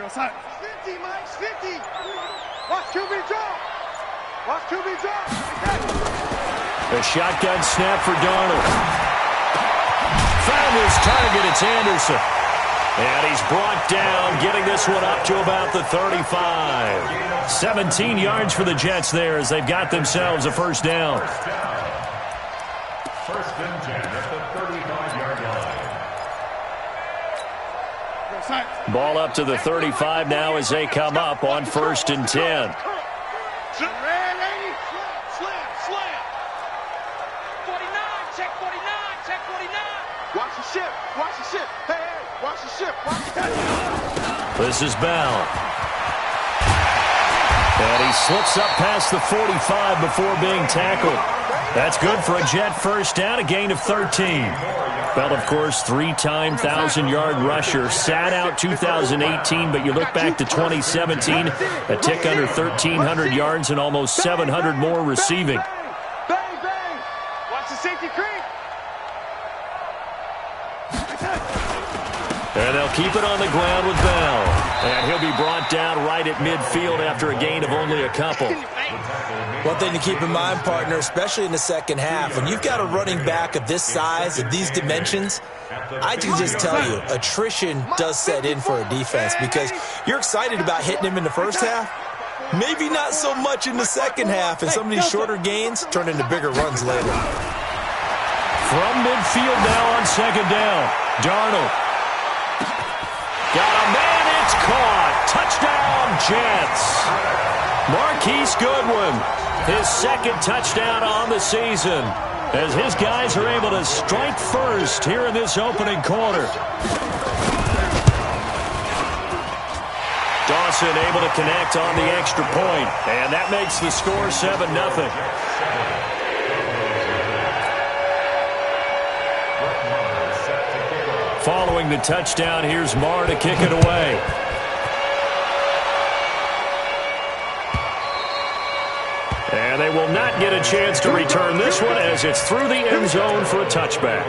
50, Mike, 50. Watch QB drop. Watch QB drop. A shotgun snap for Darnold. Found his target. It's Anderson. And he's brought down, getting this one up to about the 35. 17 yards for the Jets there as they've got themselves a first down. First and 10 at the 35-yard line. Ball up to the 35 now as they come up on first and 10. Watch the ship. Watch the ship. Hey, watch the ship. Watch the ship. This is Bell. And he slips up past the 45 before being tackled. That's good for a Jet first down, a gain of 13. Bell, of course, three-time 1,000-yard rusher. Sat out 2018, but you look back to 2017, a tick under 1,300 yards and almost 700 more receiving. Bang, bang. Watch the safety creep. And they'll keep it on the ground with Bell. And he'll be brought down right at midfield after a gain of only a couple. One thing to keep in mind, partner, especially in the second half, when you've got a running back of this size, of these dimensions, I can just tell you, attrition does set in for a defense because you're excited about hitting him in the first half. Maybe not so much in the second half, and some of these shorter gains turn into bigger runs later. From midfield now on second down, Darnold. Got a man, it's caught. Touchdown, Jets. Marquise Goodwin, his second touchdown on the season, as his guys are able to strike first here in this opening quarter. Dawson able to connect on the extra point, and that makes the score 7-0. Following the touchdown, here's Marr to kick it away. And they will not get a chance to return this one as it's through the end zone for a touchback.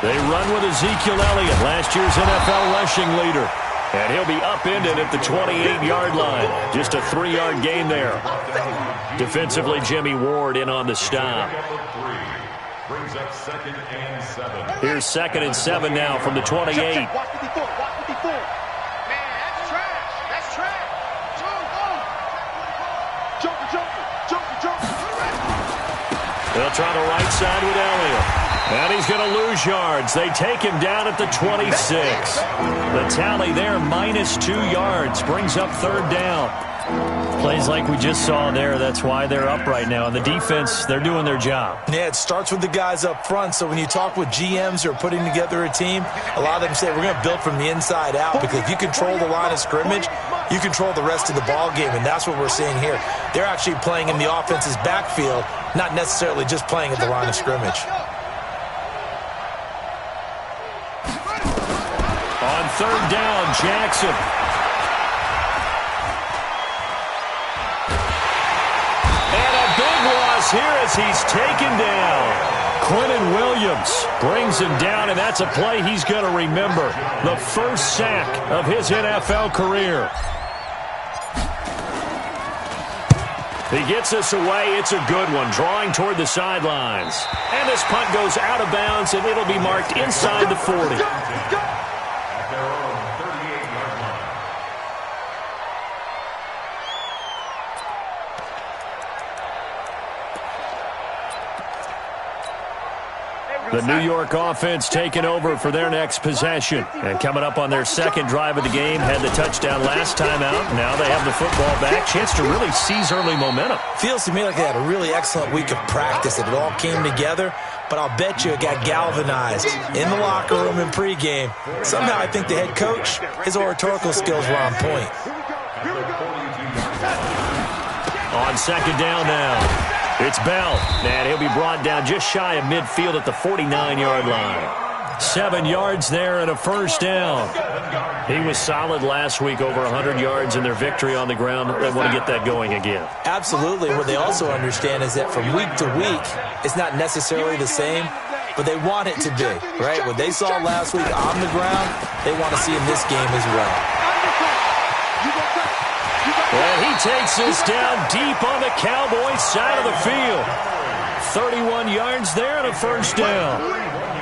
They run with Ezekiel Elliott, last year's NFL rushing leader. And he'll be upended at the 28-yard line. Just a 3-yard gain there. Defensively, Jimmy Ward in on the stop. Brings up 2nd and 7. Here's 2nd and 7 now from the 28. Watch 54. Watch 54. Man, that's trash. That's trash. Joker. They'll try the right side with Elliott. And he's going to lose yards. They take him down at the 26. The tally there, -2 yards, brings up third down. Plays like we just saw there, that's why they're up right now. And the defense, they're doing their job. Yeah, it starts with the guys up front. So when you talk with GMs who are putting together a team, a lot of them say we're going to build from the inside out, because if you control the line of scrimmage, you control the rest of the ball game, and that's what we're seeing here. They're actually playing in the offense's backfield, not necessarily just playing at the line of scrimmage. On third down, Jackson. And a big loss here as he's taken down. Quentin Williams brings him down, and that's a play he's going to remember. The first sack of his NFL career. He gets us away. It's a good one, drawing toward the sidelines. And this punt goes out of bounds, and it'll be marked inside the 40. The New York offense taking over for their next possession. And coming up on their second drive of the game, had the touchdown last time out. Now they have the football back. Chance to really seize early momentum. Feels to me like they had a really excellent week of practice, and it all came together. But I'll bet you it got galvanized in the locker room in pregame. Somehow I think the head coach, his oratorical skills were on point. On second down now. It's Bell, and he'll be brought down just shy of midfield at the 49-yard line. 7 yards there and a first down. He was solid last week, over 100 yards in their victory on the ground. They want to get that going again. Absolutely. What they also understand is that from week to week, it's not necessarily the same, but they want it to be, right? What they saw last week on the ground, they want to see in this game as well. And he takes this down deep on the Cowboys' side of the field. 31 yards there and a first down.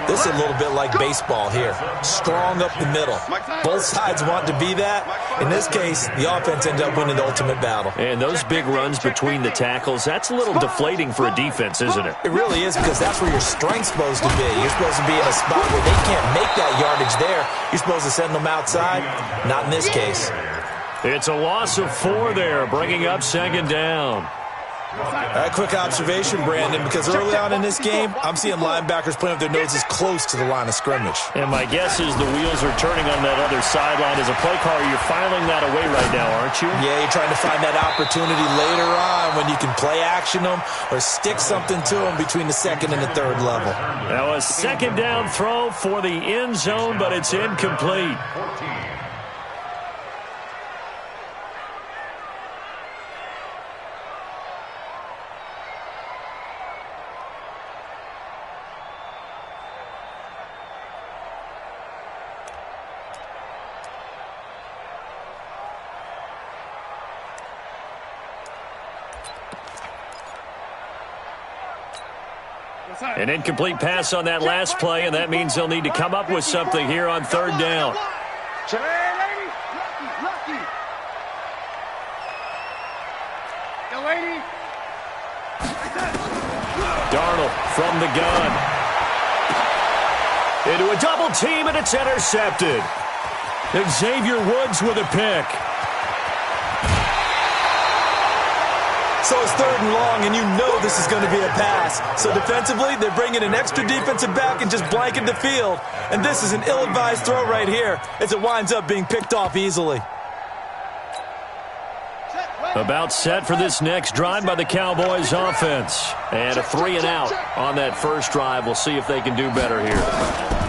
This is a little bit like baseball here. Strong up the middle. Both sides want to be that. In this case, the offense ended up winning the ultimate battle. And those big runs between the tackles, that's a little deflating for a defense, isn't it? It really is, because that's where your strength's supposed to be. You're supposed to be in a spot where they can't make that yardage there. You're supposed to send them outside. Not in this case. It's a loss of 4 there, bringing up second down. All right, quick observation, Brandon, because early on in this game, I'm seeing linebackers playing with their noses close to the line of scrimmage. And my guess is the wheels are turning on that other sideline. As a play caller, you're filing that away right now, aren't you? Yeah, you're trying to find that opportunity later on when you can play action them or stick something to them between the second and the third level. Now a second down throw for the end zone, but it's incomplete. An incomplete pass on that last play, and that means they'll need to come up with something here on third down. Darnold from the gun. Into a double team, and it's intercepted. Xavier Woods with a pick. So it's 3rd and long, and you know this is going to be a pass. So defensively, they're bringing an extra defensive back and just blanking the field. And this is an ill-advised throw right here as it winds up being picked off easily. About set for this next drive by the Cowboys offense. And a 3 and out on that first drive. We'll see if they can do better here.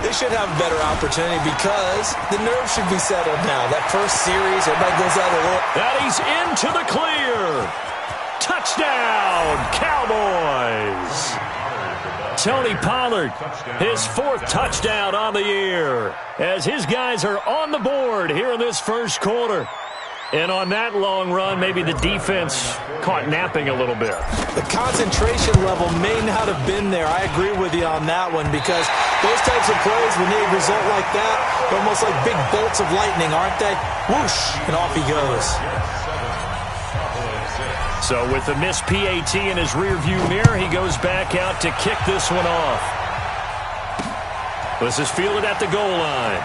They should have a better opportunity because the nerves should be settled now. That first series, everybody goes out of look. And he's into the clear. Touchdown, Cowboys! Tony Pollard, his 4th touchdown on the year, as his guys are on the board here in this first quarter. And on that long run, maybe the defense caught napping a little bit. The concentration level may not have been there. I agree with you on that one, because those types of plays, when they result like that, they're almost like big bolts of lightning, aren't they? Whoosh, and off he goes. So with the missed PAT in his rearview mirror, he goes back out to kick this one off. This is fielded at the goal line.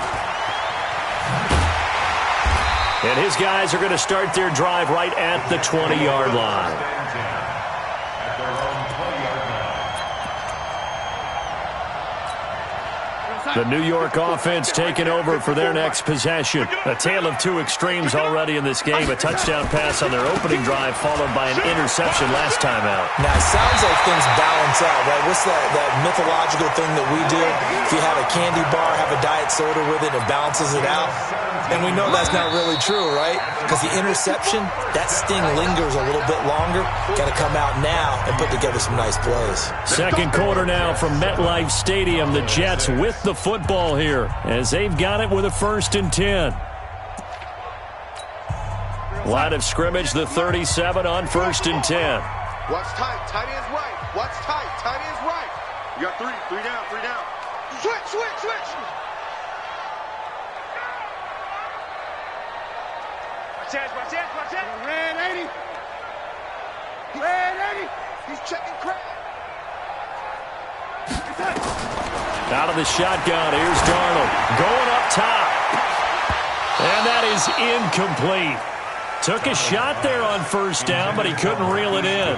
And his guys are going to start their drive right at the 20-yard line. The New York offense taking over for their next possession. A tale of 2 extremes already in this game. A touchdown pass on their opening drive, followed by an interception last time out. Now, it sounds like things balance out, right? What's that mythological thing that we do? If you have a candy bar, have a diet soda with it, it balances it out. And we know that's not really true, right? Because the interception, that sting lingers a little bit longer. Got to come out now and put together some nice plays. Second quarter now from MetLife Stadium. The Jets with the football here as they've got it with a 1st and 10. Line of scrimmage, the 37 on 1st and 10. Watch tight. Tight end's right. Watch tight. Tight end's right. You got 3. 3 down. 3 down. Switch. Watch it. Red 80. He's checking crap. Out of the shotgun, here's Darnold. Going up top. And that is incomplete. Took a shot there on 1st down, but he couldn't reel it in.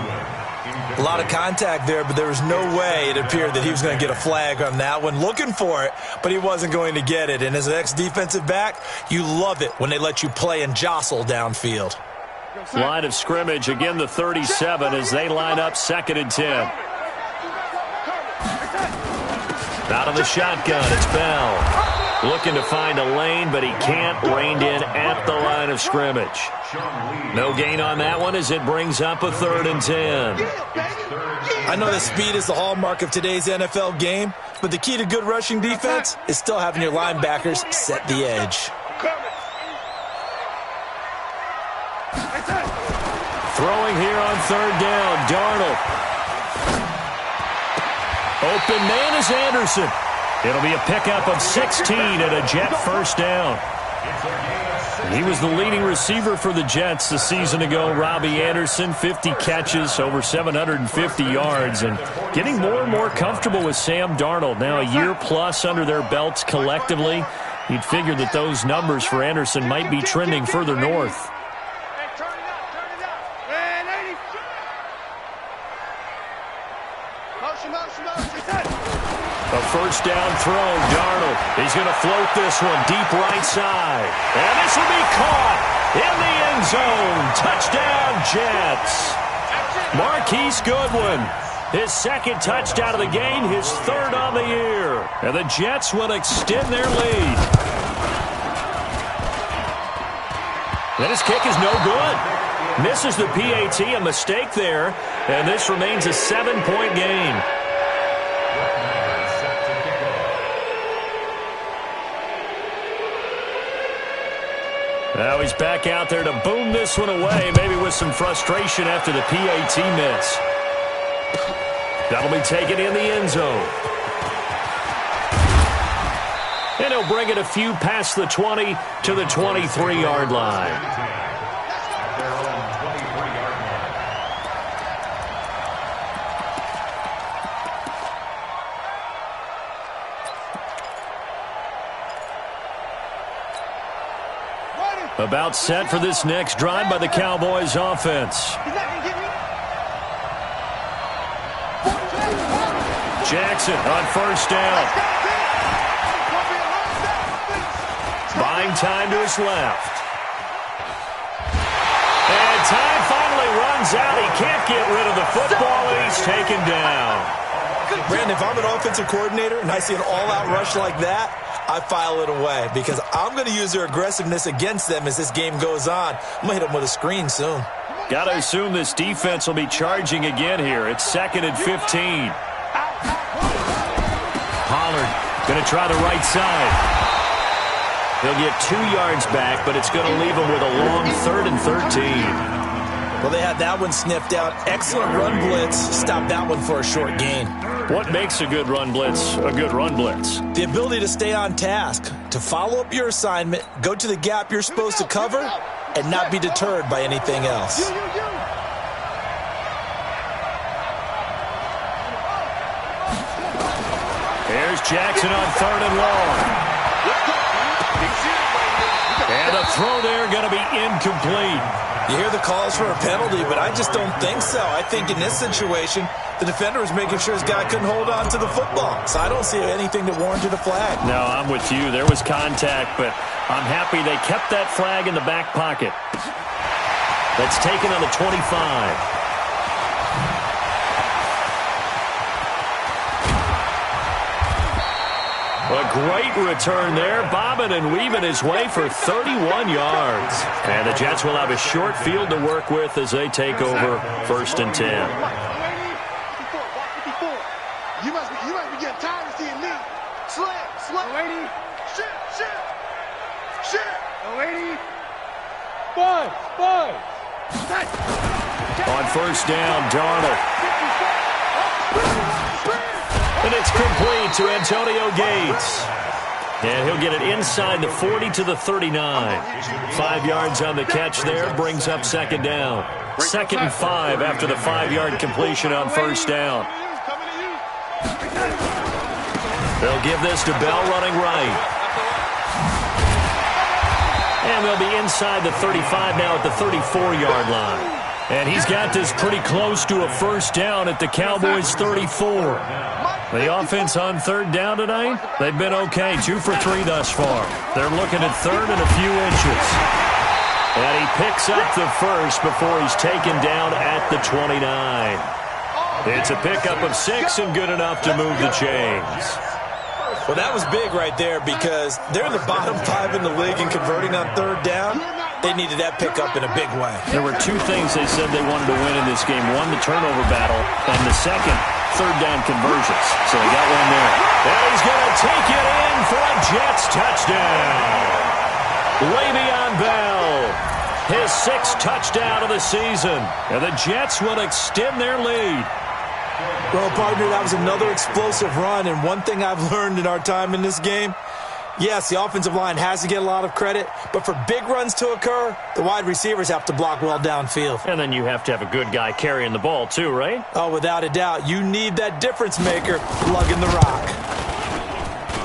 A lot of contact there, but there was no way it appeared that he was going to get a flag on that one. Looking for it, but he wasn't going to get it. And as an ex-defensive back, you love it when they let you play and jostle downfield. line of scrimmage. Again, the 37 as they line up 2nd and 10. Out of the shotgun, it's Bell. Looking to find a lane, but he can't. Reined in at the line of scrimmage. No gain on that one as it brings up a 3rd and 10. I know that speed is the hallmark of today's NFL game, but the key to good rushing defense is still having your linebackers set the edge. Throwing here on 3rd down, Darnold. Open man is Anderson. It'll be a pickup of 16 and a Jet 1st down. He was the leading receiver for the Jets the season ago. Robbie Anderson, 50 catches, over 750 yards, and getting more and more comfortable with Sam Darnold. Now a year plus under their belts collectively. You'd figure that those numbers for Anderson might be trending further north. A 1st down throw, Darnold. He's going to float this one deep right side. And this will be caught in the end zone. Touchdown, Jets. Marquise Goodwin, his 2nd touchdown of the game, his 3rd on the year. And the Jets will extend their lead. And his kick is no good. Misses the PAT, a mistake there. And this remains a 7-point game. Now he's back out there to boom this one away, maybe with some frustration after the PAT miss. That'll be taken in the end zone. And he'll bring it a few past the 20 to the 23-yard line. About set for this next drive by the Cowboys offense. Jackson on 1st down. Buying time to his left. And time finally runs out. He can't get rid of the football, and he's taken down. Brandon, if I'm an offensive coordinator and I see an all-out rush like that, I file it away because I'm going to use their aggressiveness against them as this game goes on. I'm going to hit them with a screen soon. Got to assume this defense will be charging again here. It's 2nd and 15. Pollard going to try the right side. He'll get 2 yards back, but it's going to leave him with a long 3rd and 13. Well, they had that one sniffed out. Excellent run blitz. Stop that one for a short gain. What makes a good run blitz a good run blitz? The ability to stay on task, to follow up your assignment, go to the gap you're supposed to cover, and not be deterred by anything else. Here's Jackson on 3rd and long. And a throw there going to be incomplete. You hear the calls for a penalty, but I just don't think so. I think in this situation, the defender was making sure his guy couldn't hold on to the football. So I don't see anything that warranted a flag. No, I'm with you. There was contact, but I'm happy they kept that flag in the back pocket. That's taken on the 25. A great return there, bobbing and weaving his way for 31 yards. And the Jets will have a short field to work with as they take over 1st and 10. You must be getting tired of seeing me. Slam. Lady. Shit. Lady. Five. On 1st down, Darnold. And it's complete to Antonio Gates. And he'll get it inside the 40 to the 39. 5 yards on the catch there, brings up 2nd down. 2nd and 5 after the 5-yard completion on 1st down. They'll give this to Bell running right. And they'll be inside the 35 now at the 34-yard line. And he's got this pretty close to a 1st down at the Cowboys' 34. The offense on 3rd down tonight, they've been okay. 2 for 3 thus far. They're looking at 3rd and a few inches. And he picks up the first before he's taken down at the 29. It's a pickup of 6 and good enough to move the chains. Well, that was big right there because they're in the bottom 5 in the league in converting on third down. They needed that pickup in a big way. There were 2 things they said they wanted to win in this game. One, the turnover battle, and the second, third down conversions. So they got one there. And he's going to take it in for a Jets touchdown. Le'Veon Bell, his 6th touchdown of the season. And the Jets will extend their lead. Well, partner, that was another explosive run. And one thing I've learned in our time in this game, yes, the offensive line has to get a lot of credit, but for big runs to occur, the wide receivers have to block well downfield. And then you have to have a good guy carrying the ball too, right? Oh, without a doubt. You need that difference maker lugging the rock.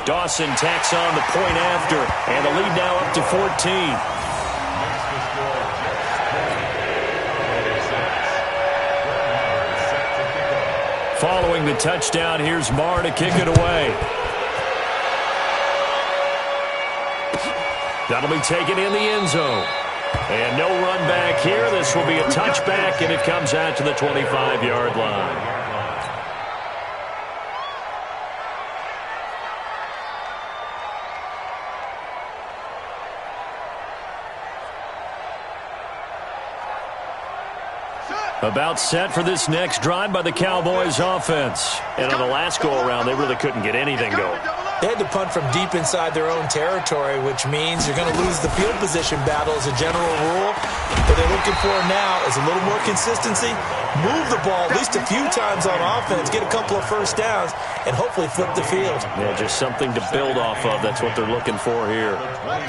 Dawson tacks on the point after, and the lead now up to 14. Following the touchdown, here's Marr to kick it away. That'll be taken in the end zone. And no run back here. This will be a touchback, and it comes out to the 25-yard line. About set for this next drive by the Cowboys offense. And on the last go-around, they really couldn't get anything going. They had to punt from deep inside their own territory, which means you're going to lose the field position battle as a general rule. What they're looking for now is a little more consistency, move the ball at least a few times on offense, get a couple of first downs, and hopefully flip the field. Yeah, just something to build off of. That's what they're looking for here.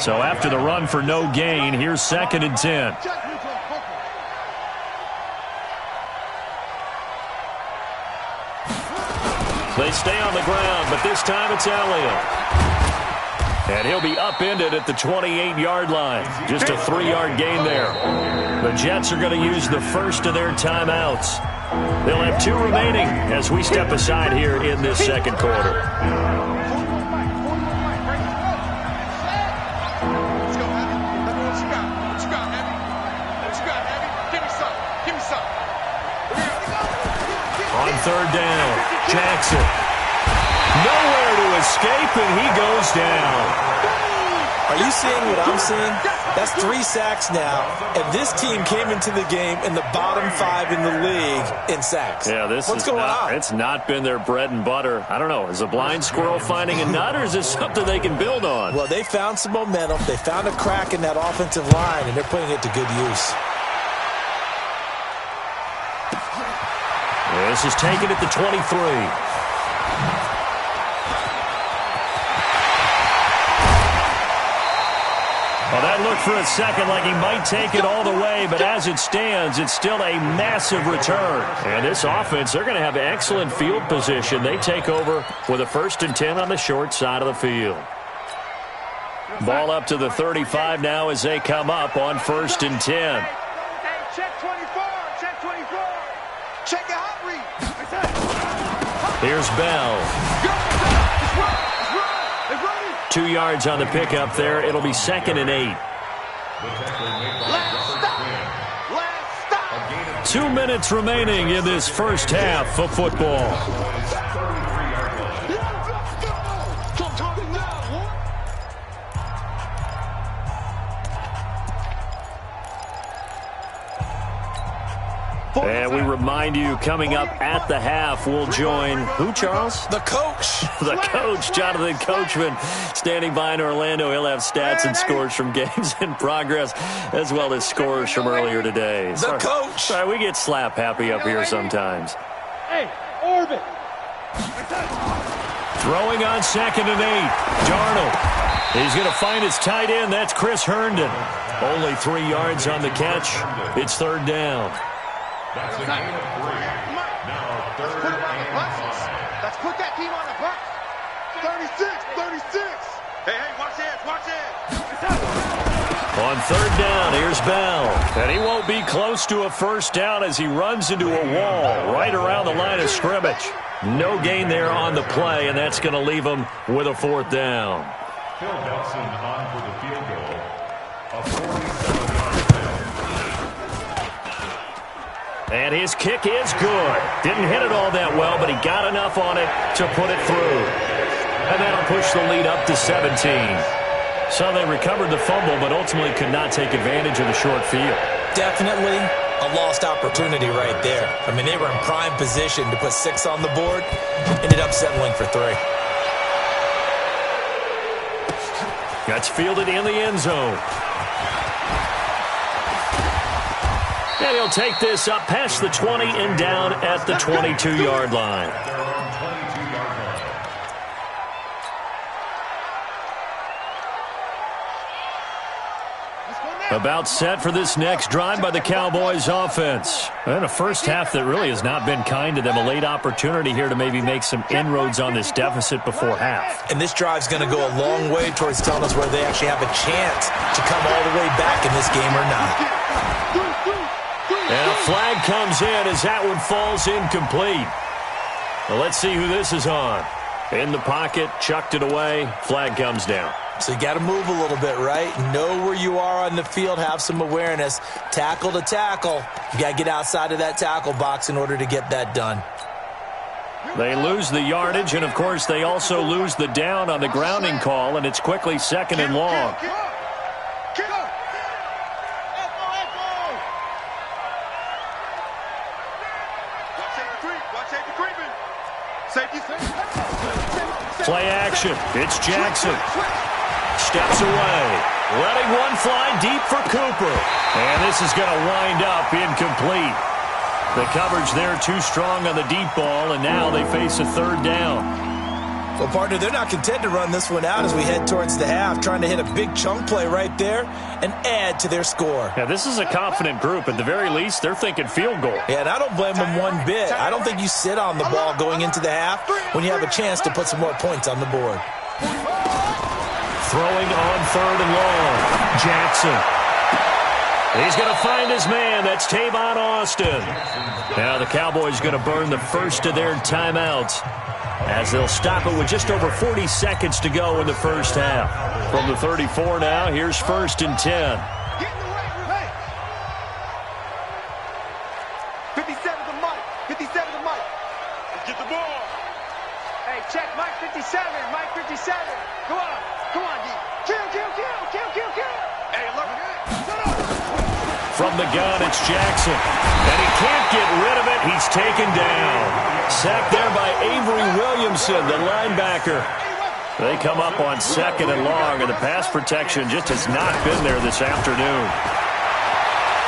So after the run for no gain, here's 2nd and 10. They stay on the ground, but this time it's Elliott. And he'll be upended at the 28-yard line. Just a 3-yard gain there. The Jets are going to use the first of their timeouts. They'll have 2 remaining as we step aside here in this second quarter. On third down, Jackson. Nowhere to escape, and he goes down. Are you seeing what I'm seeing? That's 3 sacks now, and this team came into the game in the bottom 5 in the league in sacks. Yeah, What's going on? It's not been their bread and butter. I don't know. Is a blind squirrel finding a nut, or is this something they can build on? Well, they found some momentum. They found a crack in that offensive line, and they're putting it to good use. This is taken at the 23. Well, that looked for a second like he might take it all the way, but as it stands, it's still a massive return. And this offense, they're going to have excellent field position. They take over with a 1st and 10 on the short side of the field. Ball up to the 35 now as they come up on 1st and 10. Check 24. Check 24. Check your hot read. Here's Bell. 2 yards on the pickup there. It'll be 2nd and 8. Last stop. 2 minutes remaining in this first half of football. And we remind you, coming up at the half, we'll join who, Charles? The coach. The coach, Jonathan Coachman, standing by in Orlando. He'll have stats and scores from games in progress, as well as scores from earlier today. The coach. Sorry, we get slap happy up here sometimes. Hey, orbit. Throwing on 2nd and 8. Darnold. He's going to find his tight end. That's Chris Herndon. Only 3 yards on the catch. It's 3rd down. That's a gain of 3. Now 3rd and 5. Let's put that team on the bus. 36. Hey, watch this. On 3rd down, here's Bell. And he won't be close to a first down as he runs into a wall right around the line of scrimmage. No gain there on the play, and that's going to leave him with a 4th down. Phil Nelson on for the field goal. A 47-yard penalty. And his kick is good. Didn't hit it all that well, but he got enough on it to put it through. And that'll push the lead up to 17. So they recovered the fumble, but ultimately could not take advantage of the short field. Definitely a lost opportunity right there. I mean, they were in prime position to put 6 on the board. Ended up settling for 3. That's fielded in the end zone. And he'll take this up past the 20 and down at the 22-yard line. They're on 22-yard line. About set for this next drive by the Cowboys offense. And a first half that really has not been kind to them. A late opportunity here to maybe make some inroads on this deficit before half. And this drive's going to go a long way towards telling us whether they actually have a chance to come all the way back in this game or not. And a flag comes in as that one falls incomplete. Well, let's see who this is on. In the pocket, chucked it away, flag comes down. So you got to move a little bit, right? Know where you are on the field, have some awareness. Tackle to tackle. You got to get outside of that tackle box in order to get that done. They lose the yardage, and, of course, they also lose the down on the grounding call, and it's quickly second and long. Play action. It's Jackson. Steps away. Letting one fly deep for Cooper. And this is going to wind up incomplete. The coverage there too strong on the deep ball, and now they face a third down. Well, partner, they're not content to run this one out as we head towards the half, trying to hit a big chunk play right there and add to their score. Yeah, this is a confident group. At the very least, they're thinking field goal. Yeah, and I don't blame them one bit. I don't think you sit on the ball going into the half when you have a chance to put some more points on the board. Throwing on third and long. Jackson. He's going to find his man. That's Tavon Austin. Now the Cowboys going to burn the first of their timeouts as they'll stop it with just over 40 seconds to go in the first half. From the 34 now, here's first and 10. 57 to Mike. 57 to Mike. Let's get the ball. Hey, check Mike 57. Mike 57. Come on. Come on, D. Kill. Hey, look. From the gun, it's Jackson. And he can't get rid of it. He's taken down. Sacked there by Avery Williamson, the linebacker. They come up on second and long, and the pass protection just has not been there this afternoon.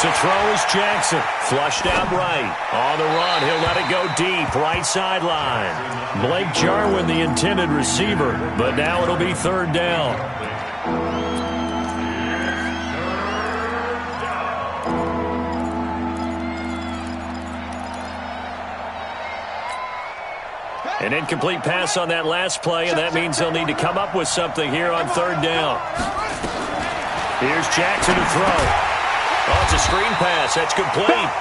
To throw is Jackson. Flushed out right. On the run, he'll let it go deep. Right sideline. Blake Jarwin, the intended receiver, but now it'll be third down. An incomplete pass on that last play, and that means they'll need to come up with something here on third down. Here's Jackson to throw. Oh, it's a screen pass. That's complete.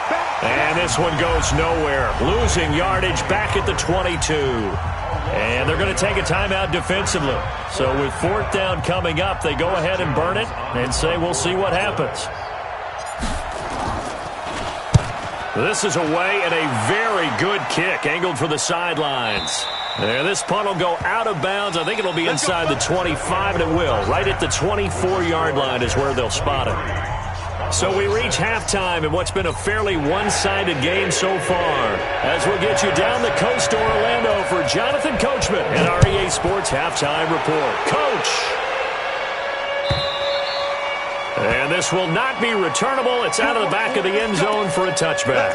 And this one goes nowhere. Losing yardage back at the 22. And they're going to take a timeout defensively. So with fourth down coming up, they go ahead and burn it and say we'll see what happens. This is away and a very good kick, angled for the sidelines. There, this punt will go out of bounds. I think it'll be inside the 25, and it will. Right at the 24-yard line is where they'll spot it. So we reach halftime in what's been a fairly one-sided game so far. As we'll get you down the coast to Orlando for Jonathan Coachman and our EA Sports Halftime Report. Coach! And this will not be returnable. It's out of the back of the end zone for a touchback.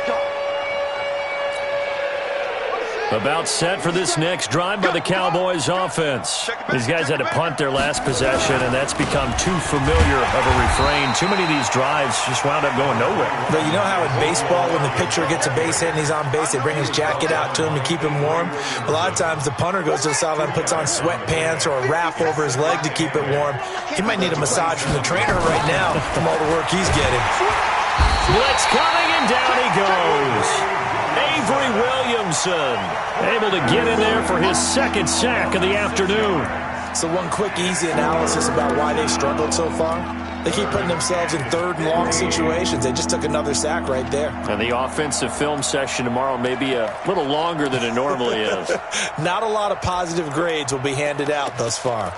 About set for this next drive by the Cowboys offense. These guys had to punt their last possession, and that's become too familiar of a refrain. Too many of these drives just wound up going nowhere. But you know how in baseball, when the pitcher gets a base hit and he's on base, they bring his jacket out to him to keep him warm? A lot of times the punter goes to the sideline, puts on sweatpants or a wrap over his leg to keep it warm. He might need a massage from the trainer right now from all the work he's getting. Blitz coming, and down he goes. Avery Williamson able to get in there for his second sack of the afternoon. So one quick, easy analysis about why they've struggled so far. They keep putting themselves in 3rd and long situations. They just took another sack right there. And the offensive film session tomorrow may be a little longer than it normally is. Not a lot of positive grades will be handed out thus far.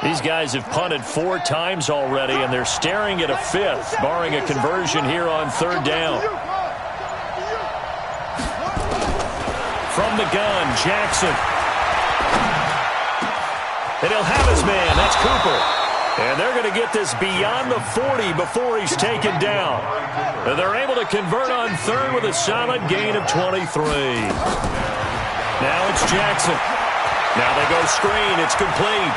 These guys have punted 4 times already, and they're staring at a 5th, barring a conversion here on 3rd down. From the gun, Jackson. And he'll have his man. That's Cooper. And they're going to get this beyond the 40 before he's taken down. And they're able to convert on 3rd with a solid gain of 23. Now it's Jackson. Now they go screen. It's complete.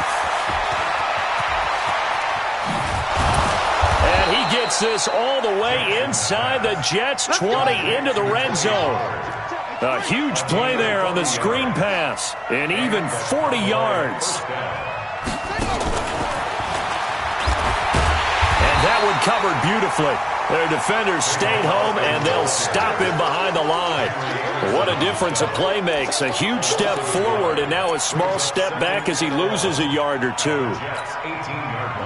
And he gets this all the way inside the Jets' 20 into the red zone. A huge play there on the screen pass, and even 40 yards. And that one covered beautifully. Their defenders stayed home, and they'll stop him behind the line. What a difference a play makes. A huge step forward, and now a small step back as he loses a yard or 2.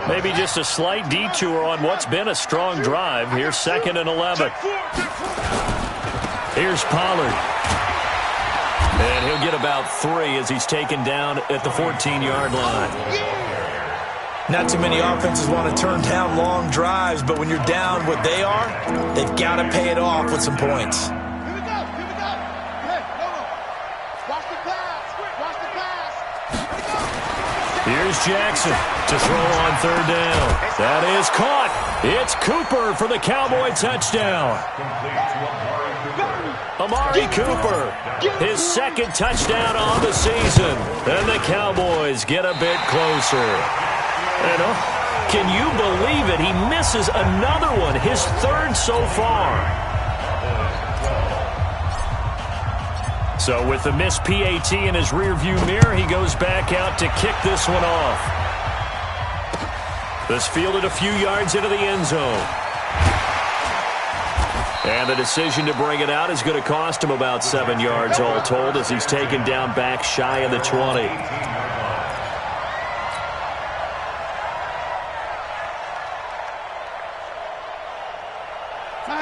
Maybe just a slight detour on what's been a strong drive. Here's 2nd and 11. Here's Pollard. And he'll get about 3 as he's taken down at the 14-yard line. Not too many offenses want to turn down long drives, but when you're down what they are, they've got to pay it off with some points. Here we go. Hey, watch the pass. Watch the pass. Here's Jackson to throw on 3rd down. That is caught. It's Cooper for the Cowboy touchdown. Amari Cooper, his 2nd touchdown on the season. And the Cowboys get a bit closer. And can you believe it? He misses another one, his 3rd so far. So with the missed PAT in his rearview mirror, he goes back out to kick this one off. This fielded a few yards into the end zone. And the decision to bring it out is going to cost him about 7 yards all told as he's taken down back shy of the 20.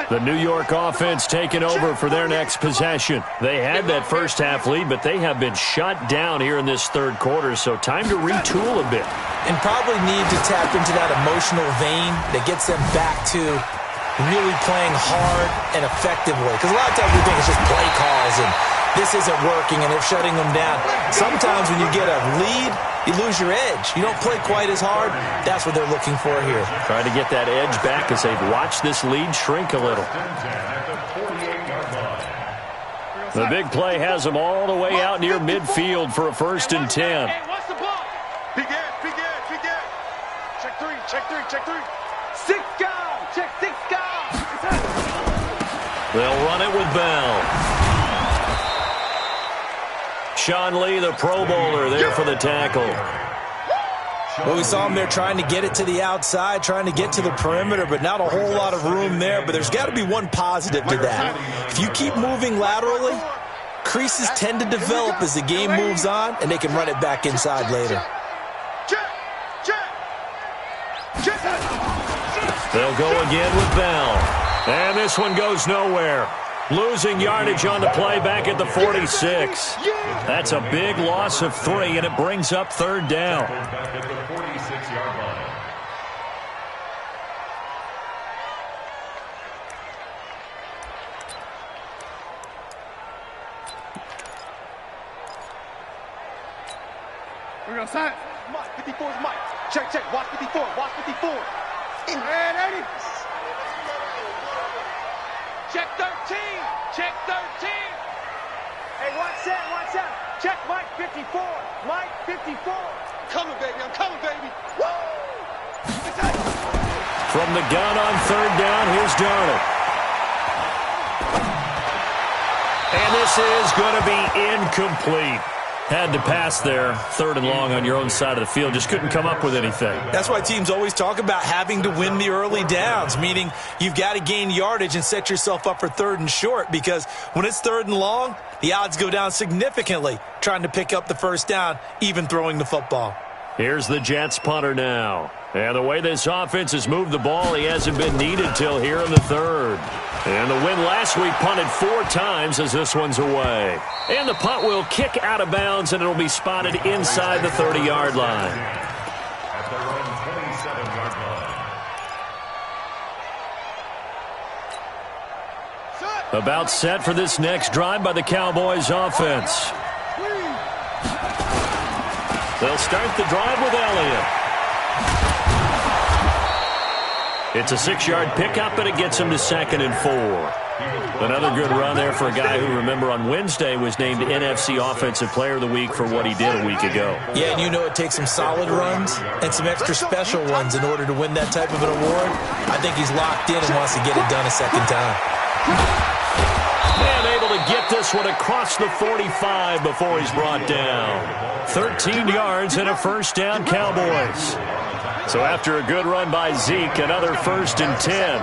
The New York offense taking over for their next possession. They had that first half lead, but they have been shut down here in this 3rd quarter, so time to retool a bit. And probably need to tap into that emotional vein that gets them back to really playing hard and effectively. Because a lot of times we think it's just play calls and this isn't working and they're shutting them down. Sometimes when you get a lead, you lose your edge. You don't play quite as hard. That's what they're looking for here. Trying to get that edge back as they've watched this lead shrink a little. The big play has them all the way out near midfield for a 1st and 10. Hey, what's the ball? Big edge. Check 3. 6 gone. Check 6 gone. They'll run it with Bell. Sean Lee, the Pro Bowler, there for the tackle. Well, we saw him there trying to get it to the outside, trying to get to the perimeter, but not a whole lot of room there. But there's got to be one positive to that. If you keep moving laterally, creases tend to develop as the game moves on, and they can run it back inside later. They'll go again with Bell. And this one goes nowhere. Losing yardage on the play back at the 46. That's a big loss of 3, and it brings up 3rd down. We're going to sign. Mike, 54 is Mike. Check. Watch 54. And 80. Check 13. Check 13. Hey, watch that. Check Mike 54. Mike 54. Coming, baby. I'm coming, baby. Woo! From the gun on 3rd down, here's Darnold. And this is going to be incomplete. Had to pass there, 3rd and long on your own side of the field. Just couldn't come up with anything. That's why teams always talk about having to win the early downs, meaning you've got to gain yardage and set yourself up for 3rd and short, because when it's 3rd and long, the odds go down significantly trying to pick up the first down, even throwing the football. Here's the Jets punter now. And the way this offense has moved the ball, he hasn't been needed till here in the 3rd. And the win last week punted 4 times as this one's away. And the punt will kick out of bounds, and it'll be spotted inside the 30-yard line. At their own 27-yard line. About set for this next drive by the Cowboys offense. They'll start the drive with Elliott. It's a 6-yard pickup, and it gets him to 2nd and 4. Another good run there for a guy who, remember, on Wednesday was named NFC Offensive Player of the Week for what he did a week ago. Yeah, and you know it takes some solid runs and some extra special ones in order to win that type of an award. I think he's locked in and wants to get it done a second time. And able to get this one across the 45 before he's brought down. 13 yards and a first down, Cowboys. So after a good run by Zeke, another 1st and 10.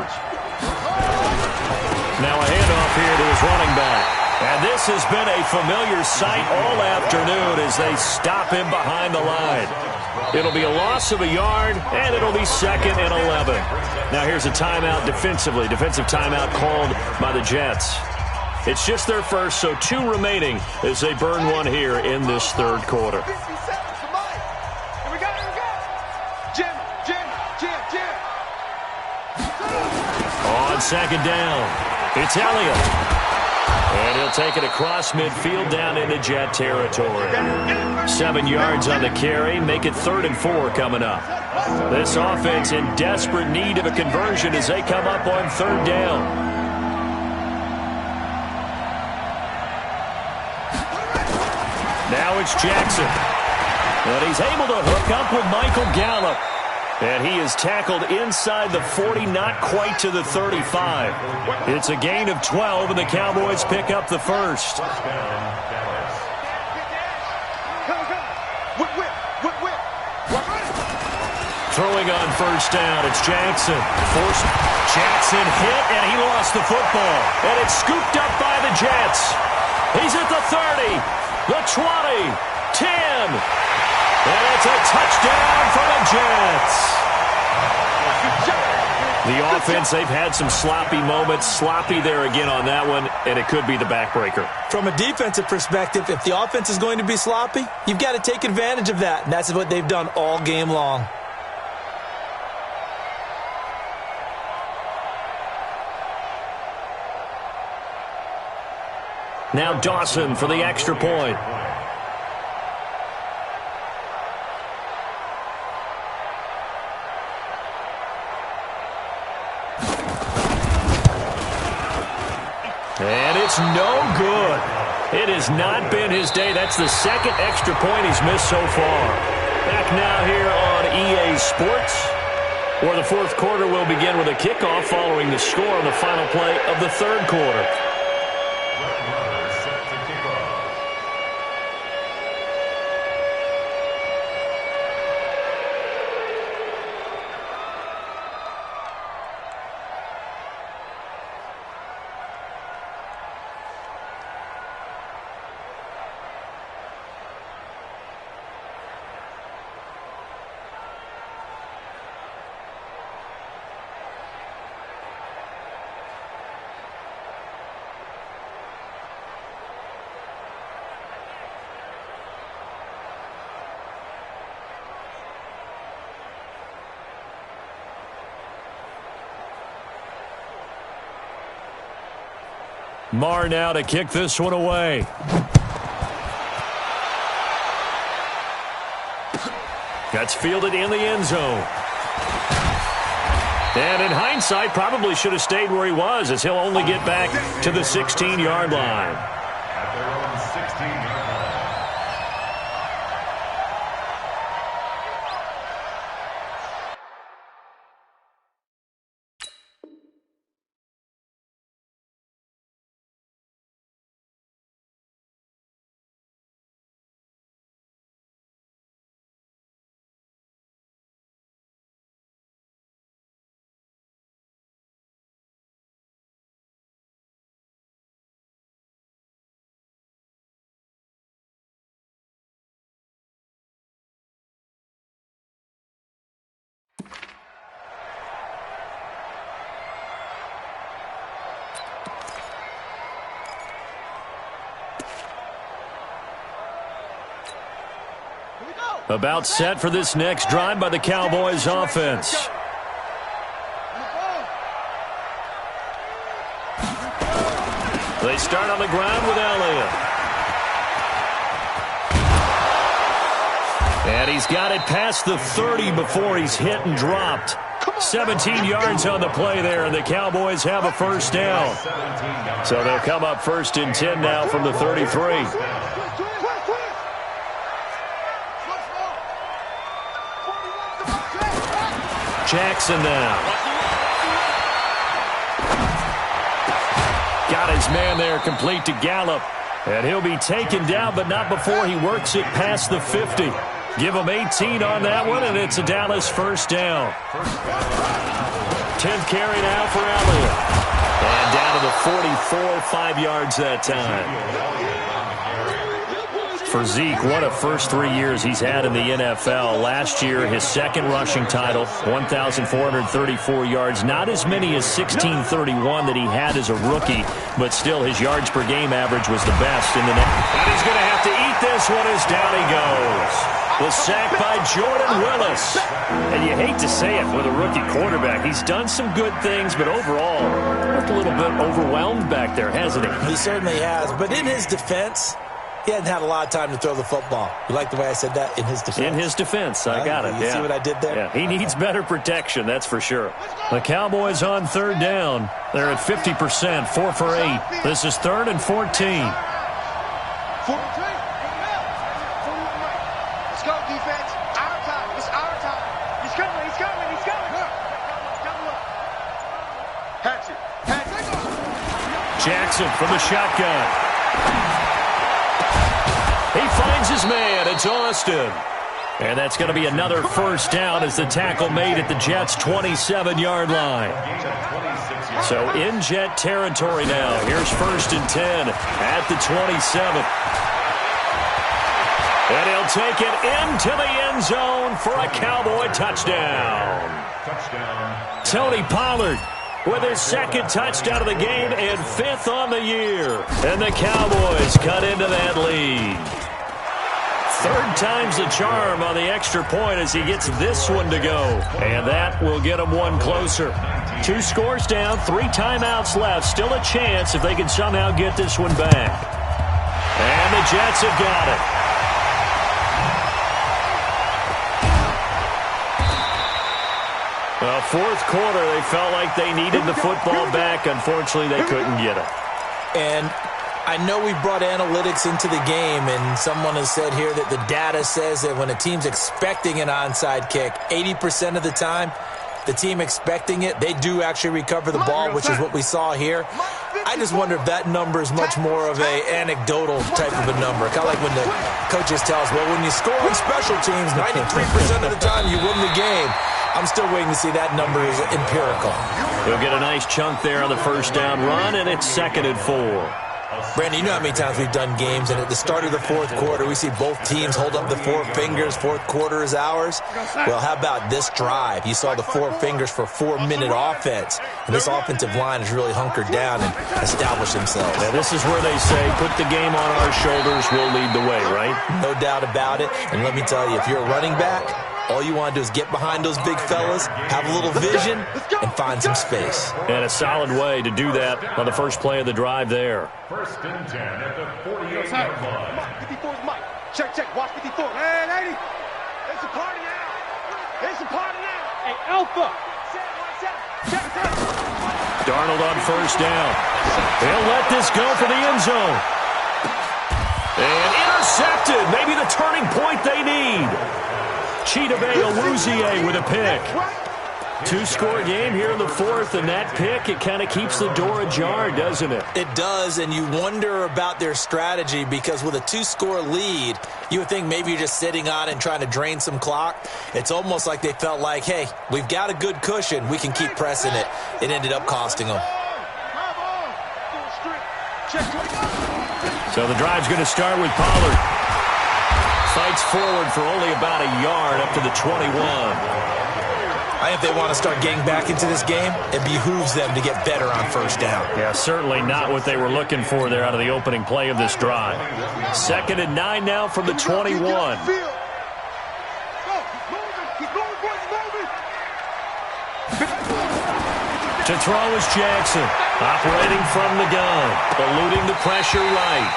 Now a handoff here to his running back. And this has been a familiar sight all afternoon as they stop him behind the line. It'll be a loss of a yard, and it'll be 2nd and 11. Now here's a timeout defensively. Defensive timeout called by the Jets. It's just their first, so 2 remaining as they burn one here in this 3rd quarter. On 2nd down, it's Elliott. And he'll take it across midfield down into Jet territory. 7 yards on the carry, make it 3rd and 4 coming up. This offense in desperate need of a conversion as they come up on 3rd down. Now it's Jackson. But he's able to hook up with Michael Gallup. And he is tackled inside the 40, not quite to the 35. It's a gain of 12, and the Cowboys pick up the first. Throwing on first down, it's Jackson. Forced Jackson hit, and he lost the football. And it's scooped up by the Jets. He's at the 30, the 20, 10. And it's a touchdown for the Jets. The offense, they've had some sloppy moments. Sloppy there again on that one, and it could be the backbreaker. From a defensive perspective, if the offense is going to be sloppy, you've got to take advantage of that, and that's what they've done all game long. Now Dawson for the extra point. And it's no good. It has not been his day. That's the 2nd extra point he's missed so far. Back now here on EA Sports, where the 4th quarter will begin with a kickoff following the score on the final play of the 3rd quarter. Marr now to kick this one away. That's fielded in the end zone. And in hindsight, probably should have stayed where he was, as he'll only get back to the 16-yard line. About set for this next drive by the Cowboys offense. They start on the ground with Elliott. And he's got it past the 30 before he's hit and dropped. 17 yards on the play there, and the Cowboys have a first down. So they'll come up 1st and 10 now from the 33. Jackson now. Got his man there complete to Gallup. And he'll be taken down, but not before he works it past the 50. Give him 18 on that one, and it's a Dallas first down. 10th carry now for Elliott. And down to the 44, 5 yards that time. For Zeke, what a first 3 years he's had in the NFL. Last year, his second rushing title, 1,434 yards. Not as many as 1,631 that he had as a rookie, but still his yards per game average was the best in the net. And he's going to have to eat this one as down he goes. The sack by Jordan Willis. And you hate to say it with a rookie quarterback. He's done some good things, but overall, looked a little bit overwhelmed back there, hasn't he? He certainly has. But in his defense, he hadn't had a lot of time to throw the football. You like the way I said that? In his defense. In his defense. I got it. You see what I did there? Yeah, he needs better protection, that's for sure. The Cowboys on 3rd down. They're at 50%, 4 for 8. This is 3rd and 14. Jackson from the shotgun. He finds his man. It's Austin. And that's going to be another first down as the tackle made at the Jets' 27-yard line. So in Jet territory now. Here's 1st and 10 at the 27. And he'll take it into the end zone for a Cowboy touchdown. Tony Pollard with his 2nd touchdown of the game and 5th on the year. And the Cowboys cut into that lead. 3rd time's the charm on the extra point as he gets this one to go. And that will get him one closer. 2 scores down, 3 timeouts left. Still a chance if they can somehow get this one back. And the Jets have got it. Well, 4th quarter, they felt like they needed the football back. Unfortunately, they couldn't get it. And I know we brought analytics into the game, and someone has said here that the data says that when a team's expecting an onside kick, 80% of the time, the team expecting it, they do actually recover the ball, which is what we saw here. I just wonder if that number is much more of a anecdotal type of a number. Kind of like when the coaches tell us, well, when you score on special teams, 93% of the time you win the game. I'm still waiting to see that number is empirical. He'll get a nice chunk there on the first down run, and it's 2nd and 4. Brandon, you know how many times we've done games, and at the start of the 4th quarter, we see both teams hold up the 4 fingers, 4th quarter is ours. Well, how about this drive? You saw the 4 fingers for 4-minute offense, and this offensive line has really hunkered down and established themselves. Yeah, this is where they say, put the game on our shoulders, we'll lead the way, right? No doubt about it, and let me tell you, if you're a running back, all you want to do is get behind those big fellas, have a little vision, and find some space. And a solid way to do that on the first play of the drive there. 1st and 10 at the 48-yard line. 54 is Mike. Check, watch 54. Hey, lady. It's a party now. It's a party now. Hey, Alpha. Check. Darnold on 1st down. They'll let this go for the end zone. And intercepted. Maybe the turning point they need. Chidobe Awuzie with a pick. 2-score game here in the 4th, and that pick, it kind of keeps the door ajar, doesn't it? It does, and you wonder about their strategy because with a 2-score lead, you would think maybe you're just sitting on and trying to drain some clock. It's almost like they felt like, hey, we've got a good cushion. We can keep pressing it. It ended up costing them. So the drive's going to start with Pollard. Fights forward for only about a yard up to the 21. I think if they want to start getting back into this game, it behooves them to get better on 1st down. Yeah, certainly not what they were looking for there out of the opening play of this drive. 2nd and 9 now from the 21. To throw is Jackson. Operating from the gun. Eluding the pressure right.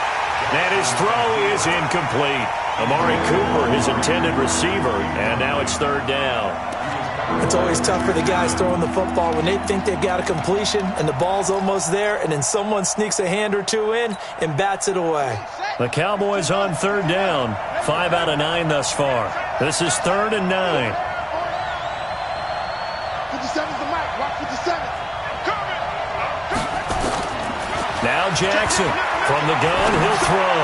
And his throw is incomplete. Amari Cooper, his intended receiver, and now it's third down. It's always tough for the guys throwing the football when they think they've got a completion and the ball's almost there, and then someone sneaks a hand or two in and bats it away. The Cowboys on third down. 5 out of 9 thus far. This is 3rd and 9. 57's the mic. Watch 57. Now Jackson. From the gun, he'll throw.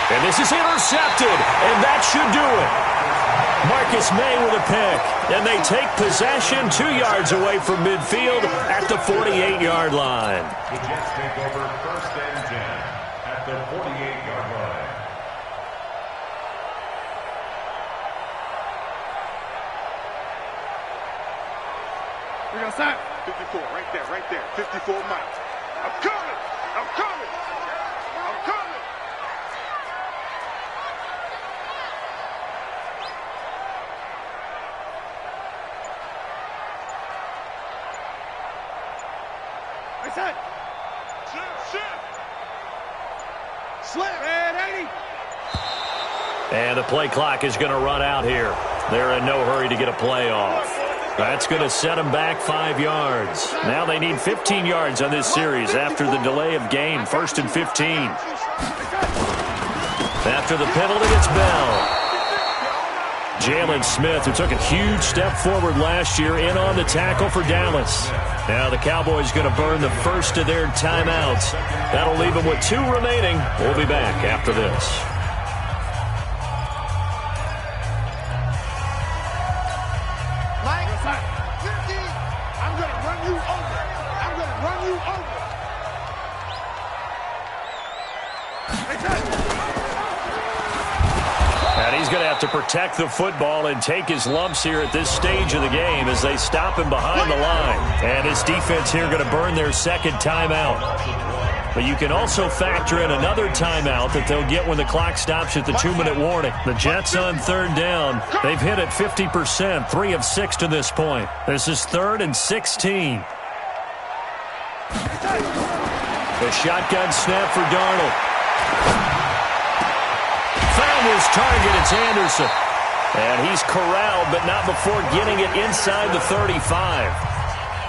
And this is intercepted, and that should do it. Marcus May with a pick, and they take possession 2 yards away from midfield at the 48-yard line. The Jets take over 1st and 10 at the 48-yard line. We're going to start. 54, right there. 54, Mike. I'm coming. I'm coming. I'm coming. What's that? Slip. And 80. And the play clock is going to run out here. They're in no hurry to get a play off. That's going to set them back 5 yards. Now they need 15 yards on this series after the delay of game. 1st and 15. After the penalty, it's Bell. Jalen Smith, who took a huge step forward last year, in on the tackle for Dallas. Now the Cowboys going to burn the first of their timeouts. That'll leave them with 2 remaining. We'll be back after this. To protect the football and take his lumps here at this stage of the game as they stop him behind the line. And his defense here going to burn their 2nd timeout. But you can also factor in another timeout that they'll get when the clock stops at the 2-minute warning. The Jets on 3rd down. They've hit it 50%, 3 of 6 to this point. This is 3rd and 16. The shotgun snap for Darnold. Found his target, it's Anderson. And he's corralled, but not before getting it inside the 35.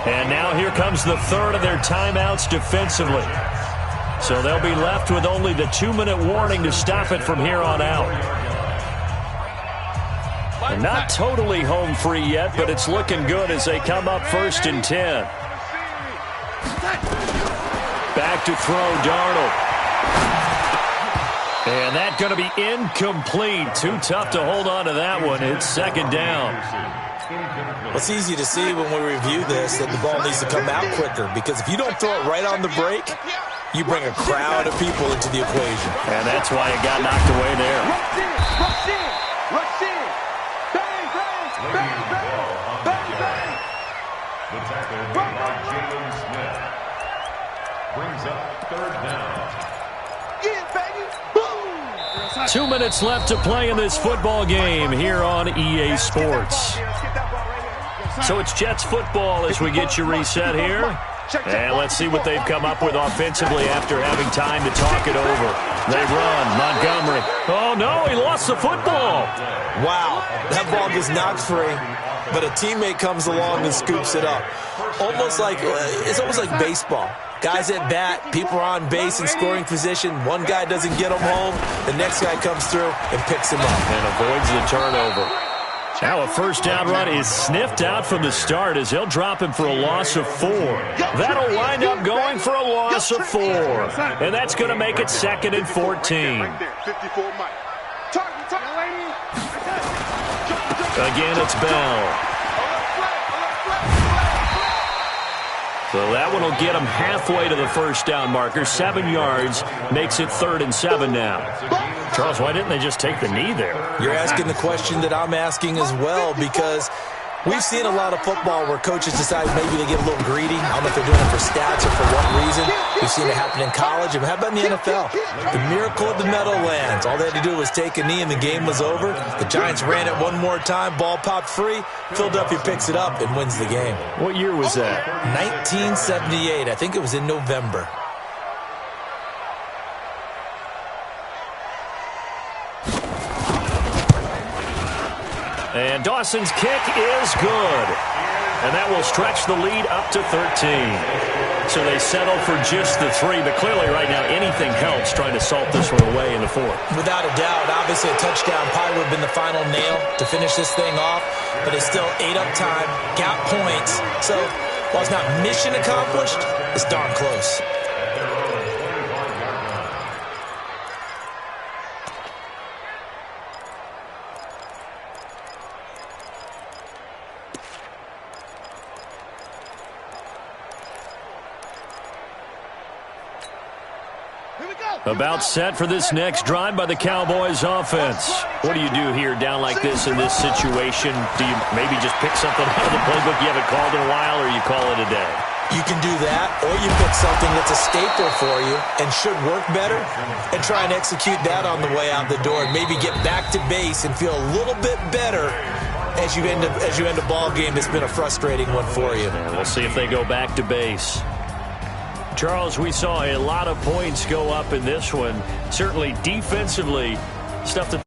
And now here comes the 3rd of their timeouts defensively. So they'll be left with only the 2-minute warning to stop it from here on out. And not totally home free yet, but it's looking good as they come up 1st and 10. Back to throw, Darnold. And that's going to be incomplete. Too tough to hold on to that one. It's 2nd down. Well, it's easy to see when we review this that the ball needs to come out quicker, because if you don't throw it right on the break, you bring a crowd of people into the equation. And that's why it got knocked away there. Rush in. Bang, bang, bang, bang, bang, bang. The tackle made by Jalen Smith brings up 3rd down. Yeah, baby. Boom. 2 minutes left to play in this football game here on EA Sports. So it's Jets football as we get you reset here. And let's see what they've come up with offensively after having time to talk it over. They run. Montgomery. Oh, no, he lost the football. Wow, that ball gets knocked free, but a teammate comes along and scoops it up. It's almost like baseball. Guys at bat, people are on base in scoring position. One guy doesn't get him home. The next guy comes through and picks him up. And avoids the turnover. Now a 1st down run is sniffed out from the start as they'll drop him for a loss of 4. That'll wind up going for a loss of 4. And that's going to make it 2nd and 14. Again, it's Bell. So that one will get him halfway to the 1st down marker. 7 yards makes it 3rd and 7 now. Charles, why didn't they just take the knee there? You're asking the question that I'm asking as well, because We've seen a lot of football where coaches decide maybe they get a little greedy. I don't know if they're doing it for stats or for what reason. We've seen it happen in college. And how about in the NFL? The miracle of the Meadowlands. All they had to do was take a knee and the game was over. The Giants ran it one more time. Ball popped free. Philadelphia picks it up and wins the game. What year was that? 1978. I think it was in November. And Dawson's kick is good. And that will stretch the lead up to 13. So they settle for just the 3. But clearly right now anything helps trying to salt this one away in the 4th. Without a doubt. Obviously a touchdown probably would have been the final nail to finish this thing off. But it's still 8 up time. Got points. So while it's not mission accomplished, it's darn close. About set for this next drive by the Cowboys offense. What do you do here down like this in this situation? Do you maybe just pick something out of the playbook you haven't called in a while, or you call it a day? You can do that, or you pick something that's a staple for you and should work better and try and execute that on the way out the door and maybe get back to base and feel a little bit better as you end a ball game that's been a frustrating one for you. And we'll see if they go back to base. Charles, we saw a lot of points go up in this one. Certainly defensively, stuff that